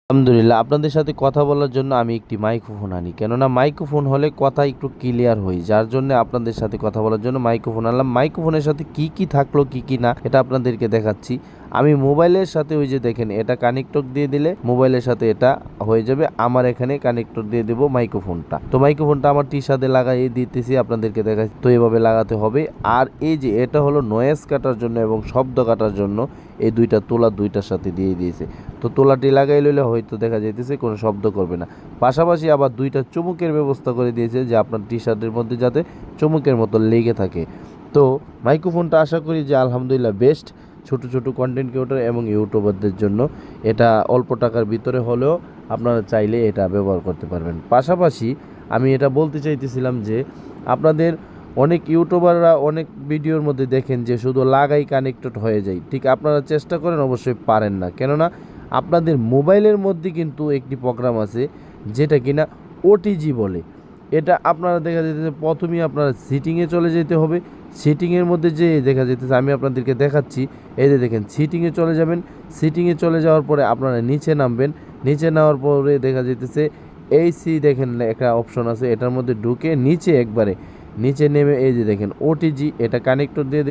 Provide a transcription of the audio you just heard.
আলহামদুলিল্লাহ, আপনাদের সাথে কথা বলার জন্য আমি একটি মাইক্রোফোন আনি, কেননা মাইক্রোফোন হলে কথা একটু ক্লিয়ার হয়, যার জন্য আপনাদের সাথে কথা বলার জন্য মাইক্রোফোন আনলাম। মাইক্রোফোনের সাথে কি কি থাকলো কি কি না এটা আপনাদেরকে দেখাচ্ছি। আমি মোবাইলের সাথে ওই যে দেখেন এটা কানেক্টর দিয়ে দিলে মোবাইলের সাথে এটা হয়ে যাবে। আমার এখানে কানেক্টর দিয়ে দেবো মাইক্রোফোনটা, তো মাইক্রোফোনটা আমার টির সাথে লাগাই দিতেছি, আপনাদেরকে দেখাচ্ছি। তো এভাবে লাগাতে হবে। আর এই যে এটা হলো নয়েজ কাটার জন্য এবং শব্দ কাটার জন্য এই দুইটা তোলা দুইটার সাথে দিয়ে দিয়েছে। তো তোলাটি লাগাই লইলে হয়তো দেখা যাইতেছে কোনো শব্দ করবে না। পাশাপাশি আবার দুইটা চুমুকের ব্যবস্থা করে দিয়েছে, যে আপনার টি শার্টের মধ্যে যাতে চুমুকের মতো লেগে থাকে। তো মাইক্রোফোনটা আশা করি যে আলহামদুলিল্লাহ বেস্ট ছোট ছোট কন্টেন্ট ক্রিয়েটর এবং ইউটিউবারদের জন্য। এটা অল্প টাকার ভিতরে হলেও আপনারা চাইলে এটা ব্যবহার করতে পারবেন। পাশাপাশি আমি এটা বলতে চাইতেছিলাম যে আপনাদের অনেক ইউটিউবাররা অনেক ভিডিওর মধ্যে দেখেন যে শুধু লাগাই কানেক্টেড হয়ে যায়, ঠিক আপনারা চেষ্টা করেন, অবশ্যই পারেন না। কেননা আপনাদের মোবাইলের মধ্যে কিন্তু একটি প্রোগ্রাম আছে যেটা কিনা ওটিজি বলে। এটা আপনারা দেখা যেতেছে প্রথমেই আপনারা সিটিংয়ে চলে যেতে হবে। সিটিংয়ের মধ্যে যে দেখা যেতেছে আমি আপনাদেরকে দেখাচ্ছি, এই যে দেখেন সিটিংয়ে চলে যাবেন। সিটিংয়ে চলে যাওয়ার পরে আপনারা নিচে নামবেন। নিচে নেওয়ার পরে দেখা যেতেছে এইসি দেখেন একটা অপশন আছে, এটার মধ্যে ঢুকে নিচে একবারে নিচে নেমে এই যে দেখেন ওটিজি এটা কানেক্টর দিয়ে